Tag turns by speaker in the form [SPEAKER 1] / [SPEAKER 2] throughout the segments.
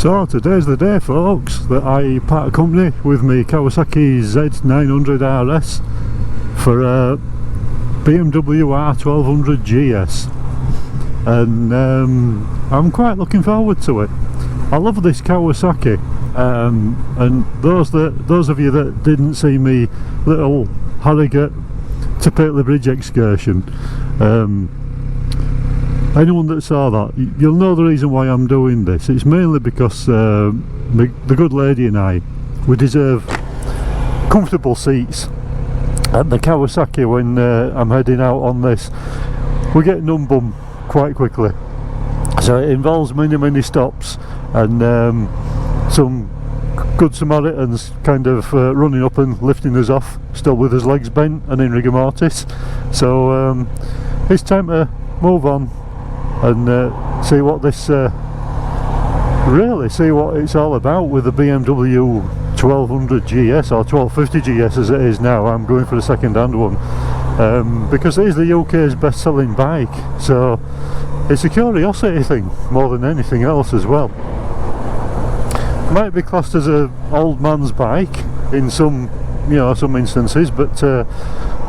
[SPEAKER 1] So today's the day, folks, that I part company with my Kawasaki Z900RS for a BMW R1200GS, and I'm quite looking forward to it. I love this Kawasaki, and those of you that didn't see me little Harrogate to Pateley Bridge excursion, anyone that saw that, you'll know the reason why I'm doing this. It's mainly because the good lady and I, we deserve comfortable seats at the Kawasaki. When I'm heading out on this, we get numb bum quite quickly, so it involves many stops and some good Samaritans kind of running up and lifting us off, still with his legs bent and in rigor mortis. So it's time to move on and see what this really see what it's all about with the BMW 1200GS or 1250GS as it is now. I'm going for a second-hand one because it is the UK's best-selling bike, so it's a curiosity thing more than anything else as well. Might be classed as an old man's bike in some, some instances, but at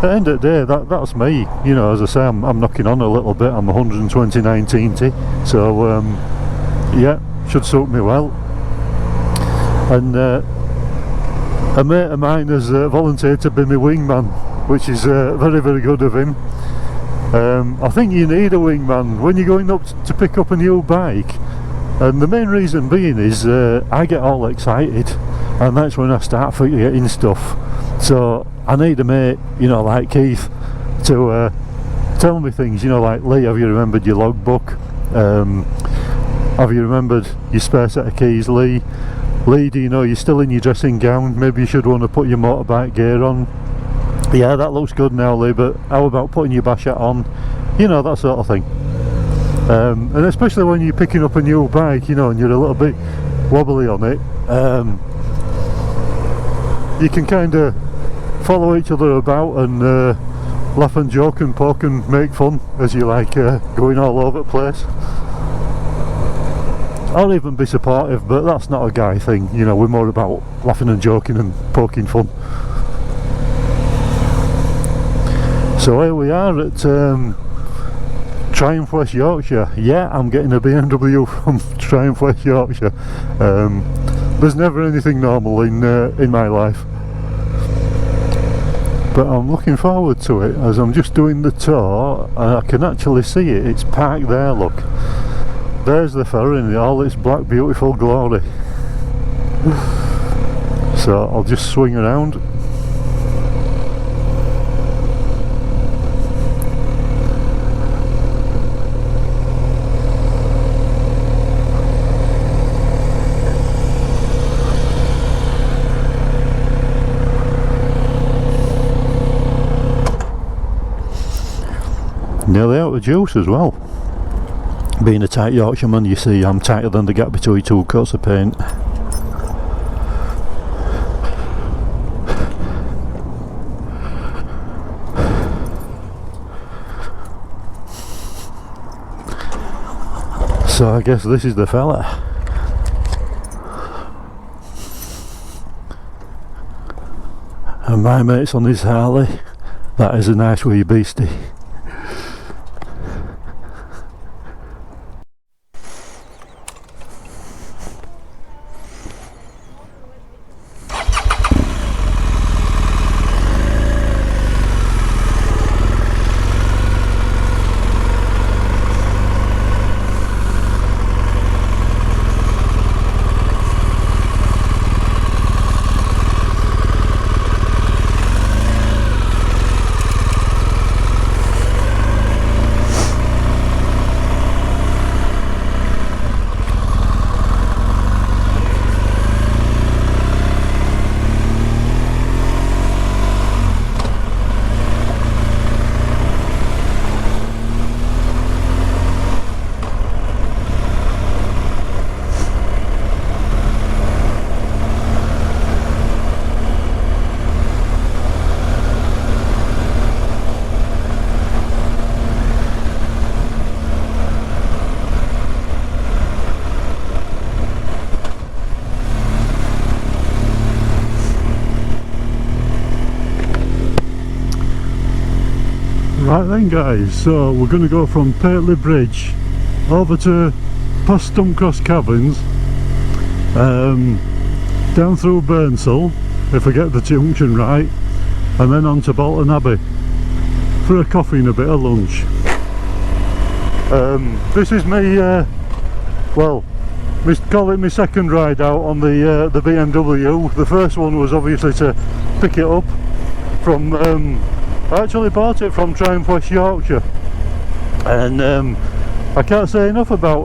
[SPEAKER 1] the end of the day, that's me. As I say, I'm knocking on a little bit. I'm 129 so yeah, should suit me well. And a mate of mine has volunteered to be my wingman, which is very good of him. I think you need a wingman when you're going up to pick up a new bike, and the main reason being is I get all excited, and that's when I start forgetting stuff. So I need a mate, like Keith, to tell me things, like, Lee, have you remembered your logbook? Have you remembered your spare set of keys, Lee? Lee, do you know you're still in your dressing gown? Maybe you should want to put your motorbike gear on. Yeah, that looks good now, Lee, but how about putting your bash hat on? That sort of thing. And especially when you're picking up a new bike, and you're a little bit wobbly on it, you can kind of follow each other about and laugh and joke and poke and make fun as you like, going all over the place. Or even be supportive, but that's not a guy thing. We're more about laughing and joking and poking fun. So here we are at Triumph, West Yorkshire. Yeah, I'm getting a BMW from Triumph, West Yorkshire. There's never anything normal in my life, but I'm looking forward to it as I'm just doing the tour, and I can actually see it. It's parked there, look. There's the ferry in all its black beautiful glory. So I'll just swing around. Nearly out of juice as well. Being a tight Yorkshireman, you see, I'm tighter than the gap between two coats of paint. So I guess this is the fella. And my mate's on his Harley. That is a nice wee beastie. Right then guys, so we're going to go from Pateley Bridge over to past Stumcross Caverns, down through Burnsall, if I get the junction right, and then on to Bolton Abbey for a coffee and a bit of lunch. This is me, well, call it my second ride out on the BMW. The first one was obviously to pick it up from, I actually bought it from Triumph West Yorkshire, and I can't say enough about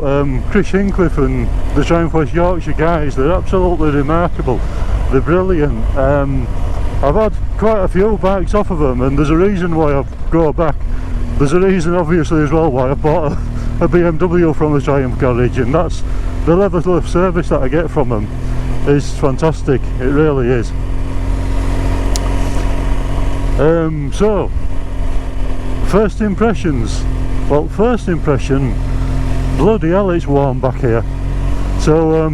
[SPEAKER 1] Chris Hincliffe and the Triumph West Yorkshire guys. They're absolutely remarkable, they're brilliant. I've had quite a few bikes off of them, and there's a reason why I go back. There's a reason obviously as well why I bought a BMW from the Triumph garage, and that's the level of service that I get from them is fantastic, it really is. So, first impressions. Well, first impression, bloody hell it's warm back here. So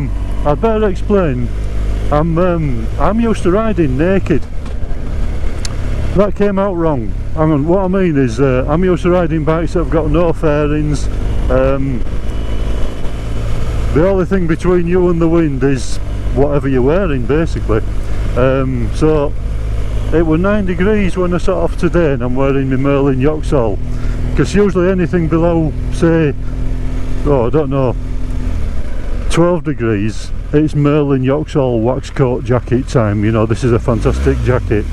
[SPEAKER 1] I'd better explain. I'm used to riding naked. That came out wrong. Hang on, what I mean is I'm used to riding bikes that have got no fairings. The only thing between you and the wind is whatever you're wearing, basically. So it was 9 degrees when I set off today, and I'm wearing my Merlin Yoxall, because usually anything below, say, oh I don't know, 12 degrees, it's Merlin Yoxall wax coat jacket time. You know, this is a fantastic jacket.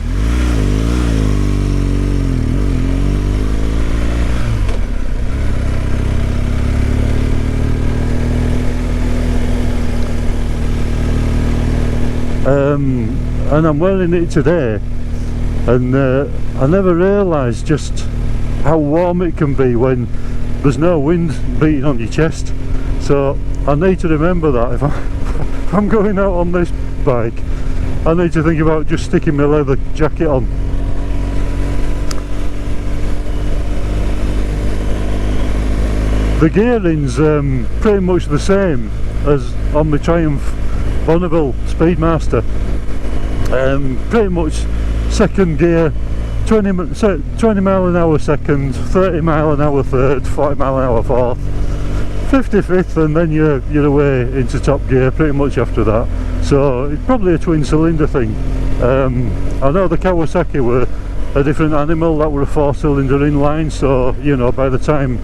[SPEAKER 1] And I'm wearing it today, and I never realised just how warm it can be when there's no wind beating on your chest. So I need to remember that if I'm going out on this bike, I need to think about just sticking my leather jacket on. The gearing's pretty much the same as on the Triumph Bonneville Speedmaster. Pretty much second gear, 20 mile an hour second, 30 mile an hour third, 40 mile an hour fourth, 55th, and then you're away into top gear pretty much after that. So it's probably a twin cylinder thing. I know the Kawasaki were a different animal, that were a 4-cylinder inline, so you know, by the time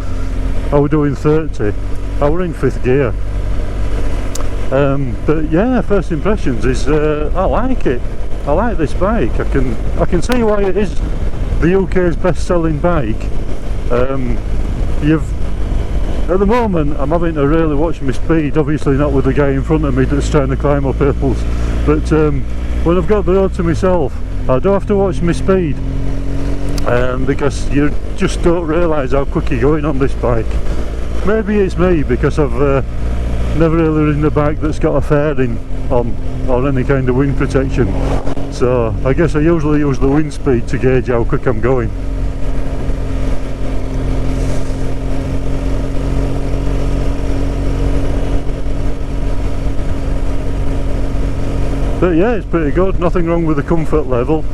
[SPEAKER 1] I was doing 30 I were in 5th gear. But yeah, first impressions is I like it. I like this bike. I can see why it is the UK's best-selling bike. At the moment I'm having to really watch my speed, obviously not with the guy in front of me that's trying to climb up hills, but when I've got the road to myself I do have to watch my speed, because you just don't realise how quick you're going on this bike. Maybe it's me because I've never really ridden a bike that's got a fairing on or any kind of wind protection, so I guess I usually use the wind speed to gauge how quick I'm going. But yeah, it's pretty good, nothing wrong with the comfort level.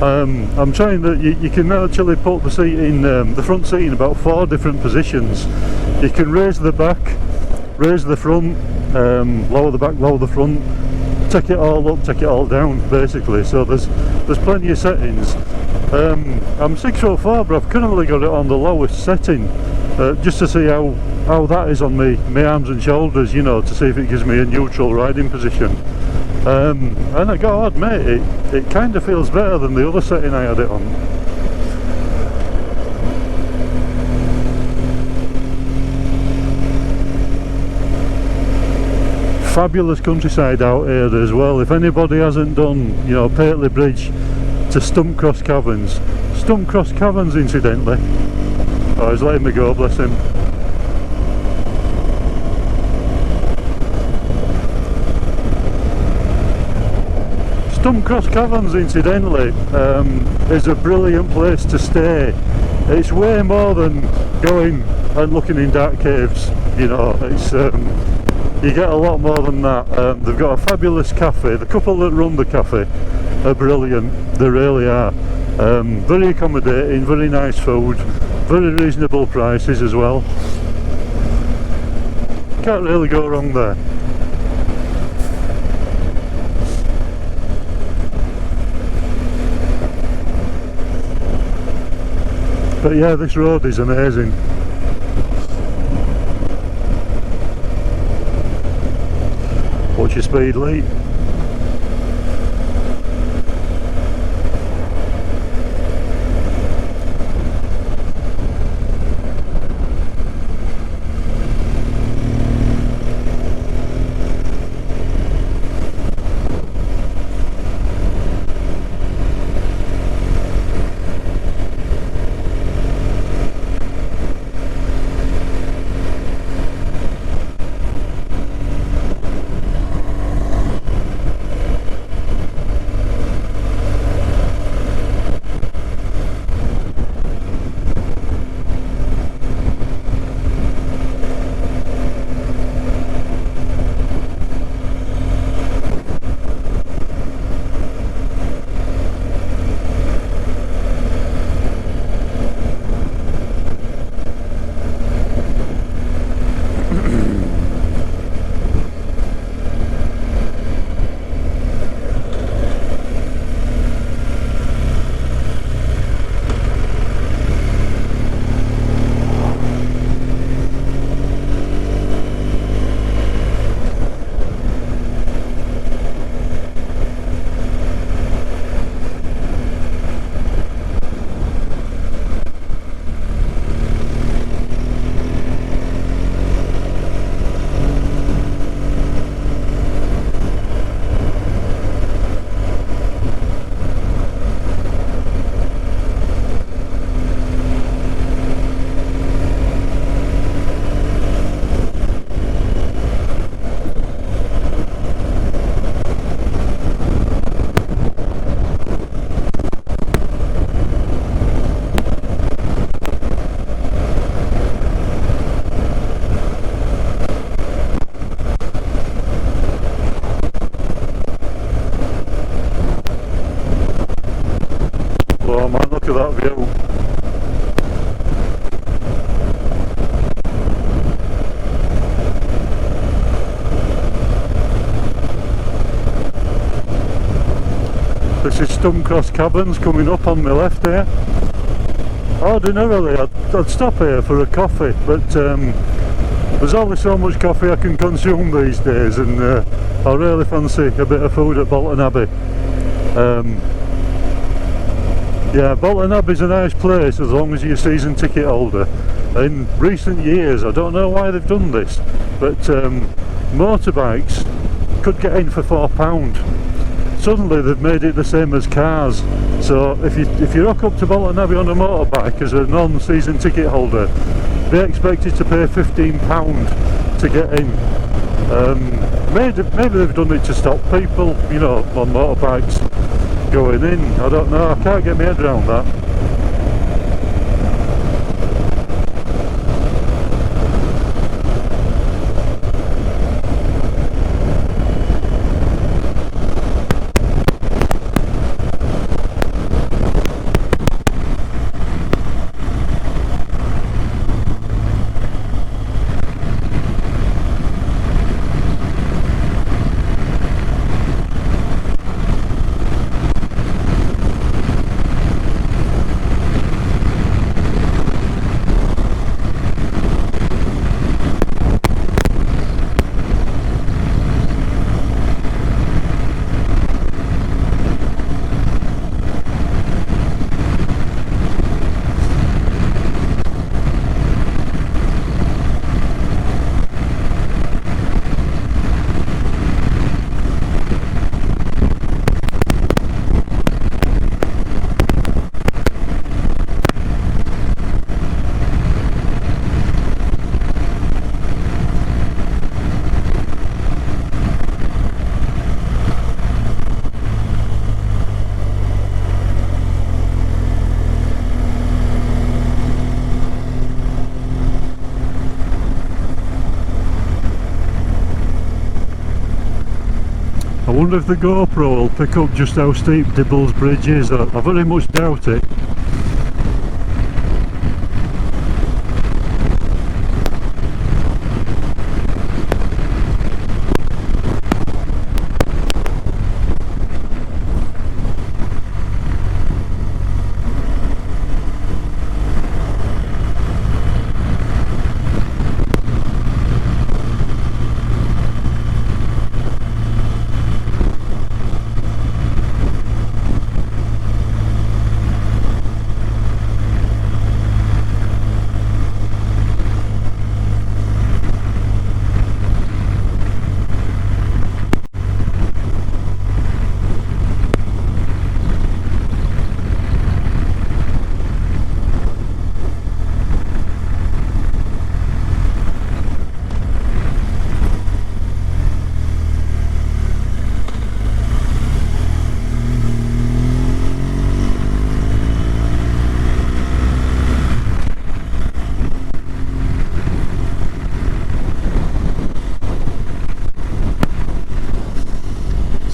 [SPEAKER 1] I'm trying that you can actually put the seat in, the front seat in about 4 different positions. You can raise the back, raise the front, lower the back, lower the front, take it all up, take it all down, basically. So there's plenty of settings. I'm 6'4", but I've currently got it on the lowest setting, just to see how that is on my arms and shoulders, you know, to see if it gives me a neutral riding position. And I gotta admit, it kind of feels better than the other setting I had it on. Fabulous countryside out here as well. If anybody hasn't done, you know, Pateley Bridge to Stumcross Caverns. Stumcross Caverns, incidentally. Oh, he's letting me go, bless him. Stumcross Caverns, incidentally, is a brilliant place to stay. It's way more than going and looking in dark caves, you know. It's you get a lot more than that. They've got a fabulous cafe. The couple that run the cafe are brilliant, they really are. Very accommodating, very nice food, very reasonable prices as well. Can't really go wrong there. But yeah, this road is amazing. Watch your speed, Lee. Oh man, look at that view. This is Stumcross Caverns coming up on my left here. Ordinarily I'd stop here for a coffee, but there's only so much coffee I can consume these days, and I really fancy a bit of food at Bolton Abbey. Yeah, Bolton Abbey's a nice place as long as you're a season ticket holder. In recent years, I don't know why they've done this, but motorbikes could get in for £4. Suddenly they've made it the same as cars. So if you rock up to Bolton Abbey on a motorbike as a non-season ticket holder, they're expected to pay £15 to get in. Maybe they've done it to stop people, you know, on motorbikes going in. I don't know, I can't get my head around that. wonder if the GoPro will pick up just how steep Dibble's Bridge is. I very much doubt it.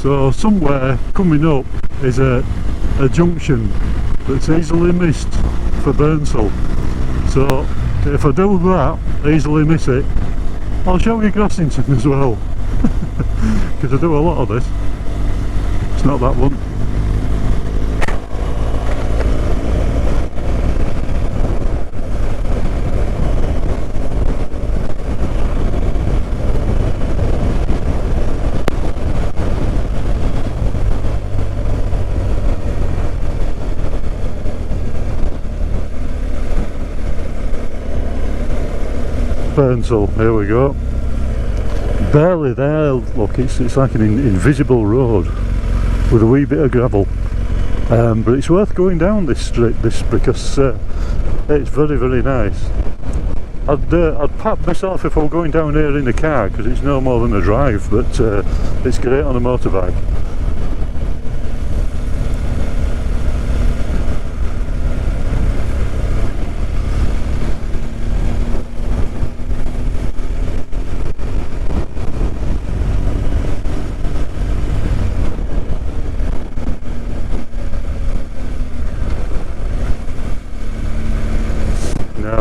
[SPEAKER 1] So somewhere coming up is a junction that's easily missed for Burnsall. So if I do that, easily miss it, I'll show you Grassington as well. Because I do a lot of this. It's not that one. Burnsall, here we go. Barely there, look, it's like an invisible road with a wee bit of gravel. But it's worth going down this street, because it's very, very nice. I'd pat myself if I were going down here in the car, because it's no more than a drive, but it's great on a motorbike.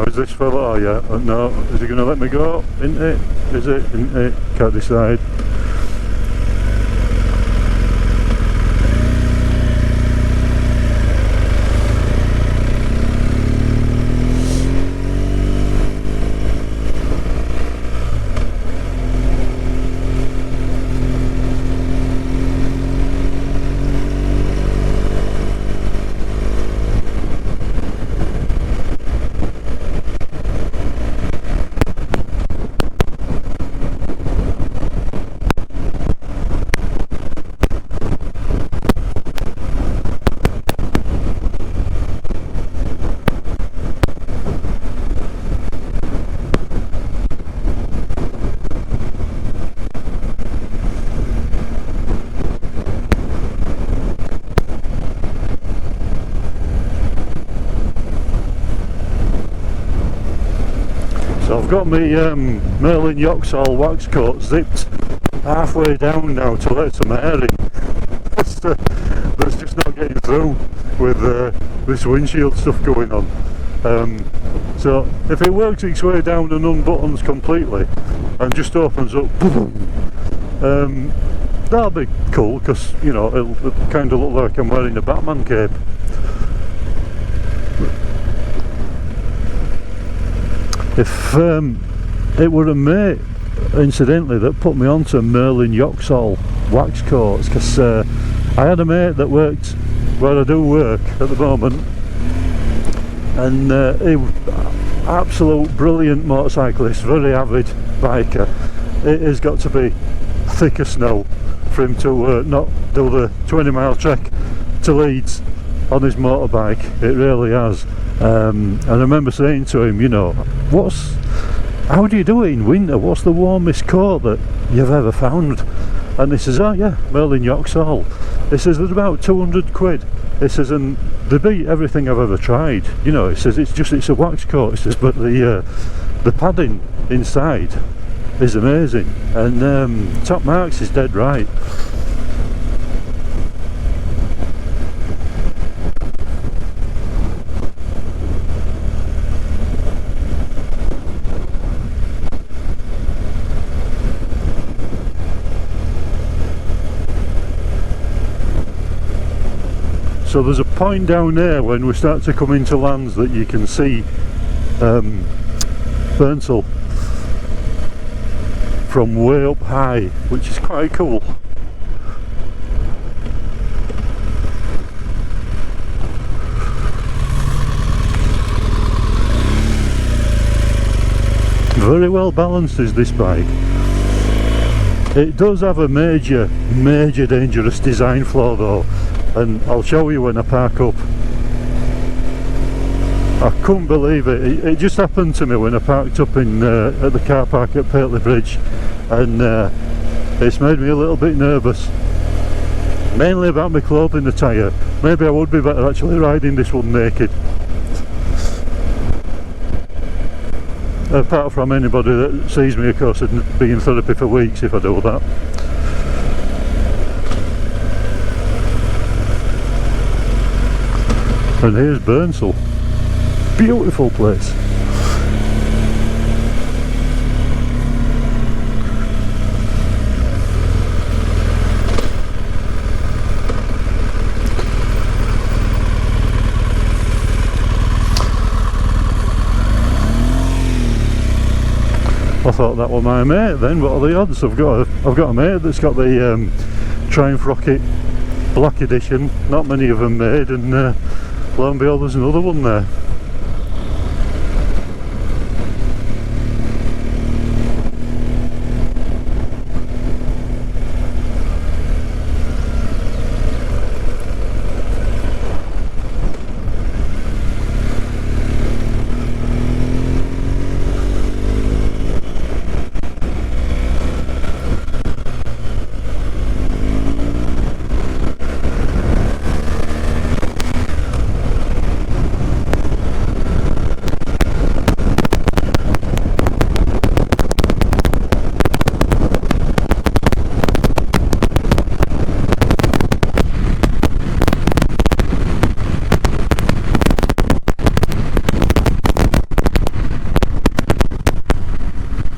[SPEAKER 1] This fella, oh yeah, no, is he going to let me go? Isn't it? Is it? Isn't it? Can't decide. So I've got my Merlin Yoxall wax coat zipped halfway down now to let some air in. That's just not getting through with this windshield stuff going on. So if it works its way down and unbuttons completely and just opens up, that'll be cool, because you know it'll kind of look like I'm wearing a Batman cape. If it were a mate, incidentally, that put me onto Merlin Yoxall wax coats, because I had a mate that worked where I do work at the moment, and he was absolute brilliant motorcyclist, very avid biker. It has got to be thick as snow for him to not do the 20-mile trek to Leeds on his motorbike. It really has. And I remember saying to him, you know, how do you do it in winter? What's the warmest coat that you've ever found? And he says, oh yeah, Merlin Yoxall. He says, they're about 200 quid. He says, and they beat everything I've ever tried. You know, he says, it's a wax coat. He says, but the padding inside is amazing. And Top Marks is dead right. So there's a point down there when we start to come into lands that you can see Burnsall from way up high, which is quite cool. Very well balanced is this bike. It does have a major dangerous design flaw though, and I'll show you when I park up. I couldn't believe it. It just happened to me when I parked up in at the car park at Pateley Bridge, and it's made me a little bit nervous. Mainly about my clothing attire. Maybe I would be better actually riding this one naked. Apart from anybody that sees me, of course, I'd be in therapy for weeks if I do that. And here's Burnsall. Beautiful place. I thought that was my mate then. What are the odds? I've got a mate that's got the Triumph Rocket Black Edition. Not many of them made, and lo and behold, there's another one there.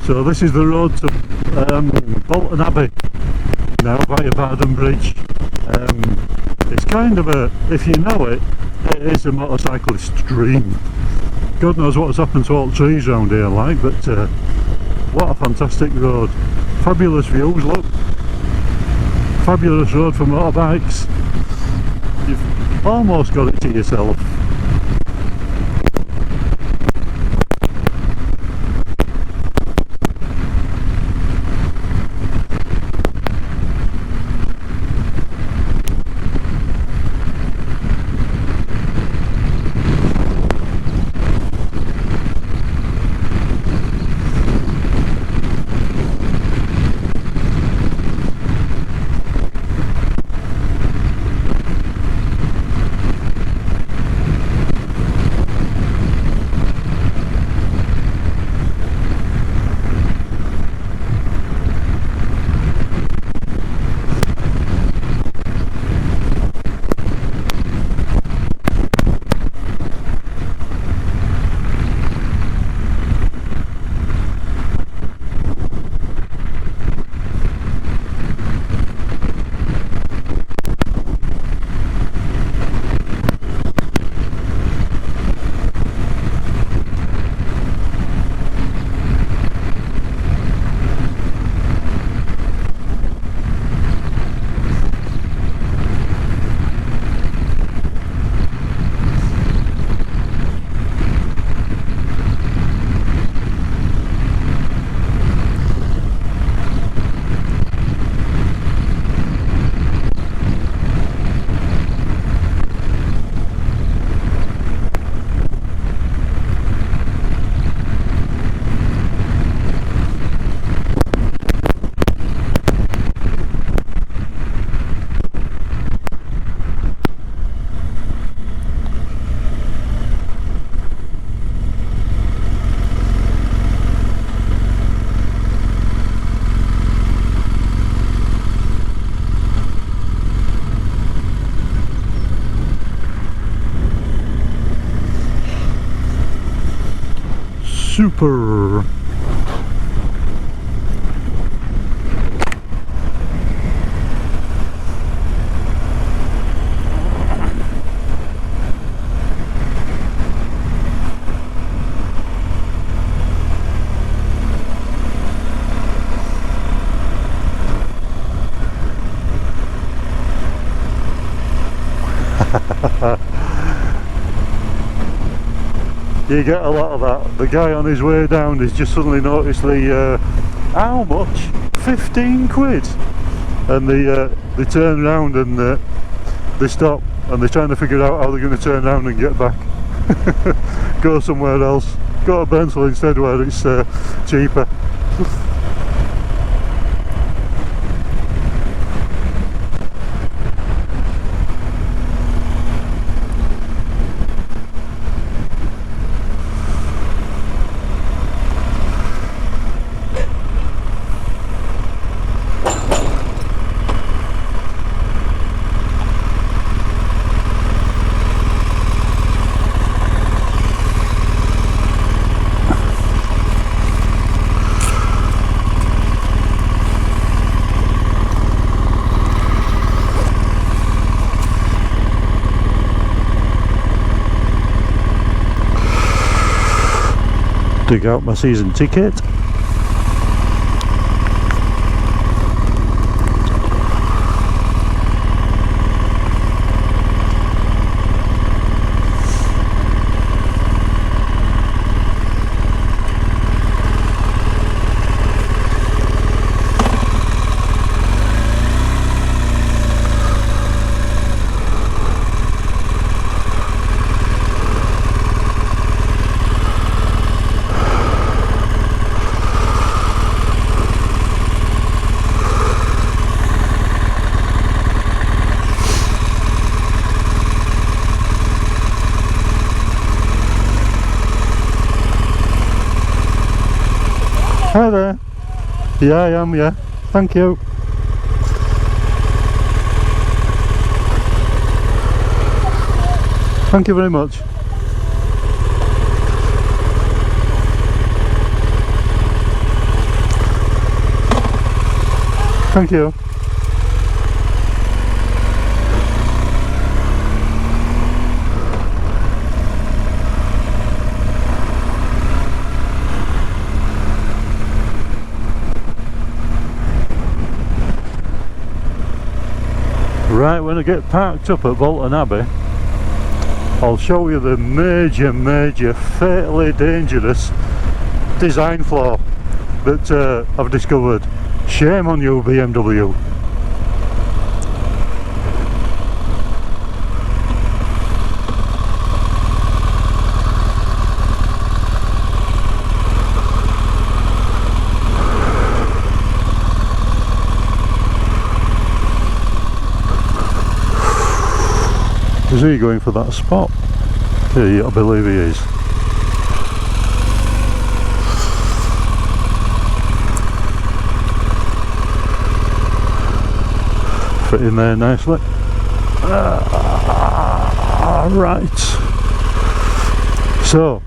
[SPEAKER 1] So this is the road to Bolton Abbey now via Bardon Bridge. It's kind of a, if you know it, it is a motorcyclist dream. God knows what has happened to all the trees around here like, but what a fantastic road. Fabulous views, look. Fabulous road for motorbikes. You've almost got it to yourself. Super. You get a lot of that. The guy on his way down has just suddenly noticed the how much? 15 quid, and they turn around and they stop and they're trying to figure out how they're going to turn around and get back. Go somewhere else, go to Bentley instead where it's cheaper. Dig out my season ticket. Hi there. Yeah, I am, yeah. Thank you. Thank you very much. Thank you. Right, when I get parked up at Bolton Abbey, I'll show you the major, fatally dangerous design flaw that I've discovered. Shame on you, BMW. Is he going for that spot? Yeah, I believe he is. Fit in there nicely. Right. So,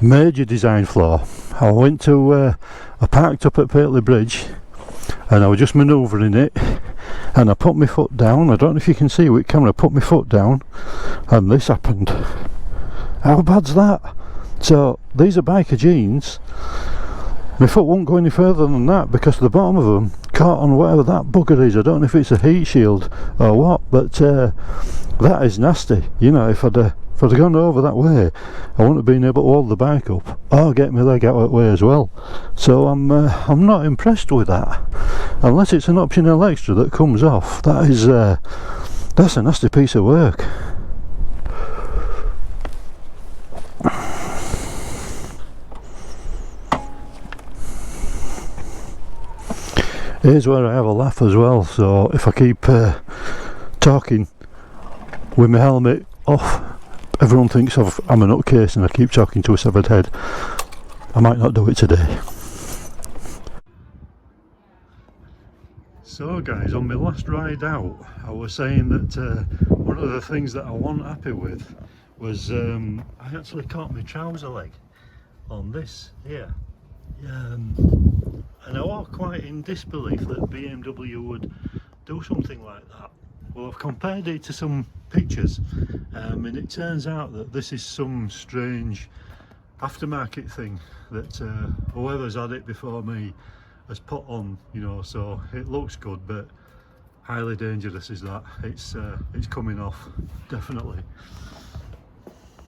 [SPEAKER 1] major design flaw. I went to, I parked up at Pateley Bridge, and I was just manoeuvring it, and I put my foot down. I don't know if you can see with camera. I put my foot down and this happened. How bad's that? So these are biker jeans. My foot won't go any further than that because the bottom of them caught on whatever that bugger is. I don't know if it's a heat shield or what, but that is nasty. You know, if I'd gone over that way, I wouldn't have been able to hold the bike up or get my leg out of the way as well. So I'm not impressed with that, unless it's an optional extra that comes off. That is that's a nasty piece of work. Here's where I have a laugh as well. So if I keep talking with my helmet off, everyone thinks I'm a nutcase and I keep talking to a severed head. I might not do it today. So guys, on my last ride out, I was saying that one of the things that I wasn't happy with was I actually caught my trouser leg on this here. And I was quite in disbelief that BMW would do something like that. Well, I've compared it to some pictures, and it turns out that this is some strange aftermarket thing that whoever's had it before me has put on, you know, so it looks good, but highly dangerous is that. It's coming off, definitely.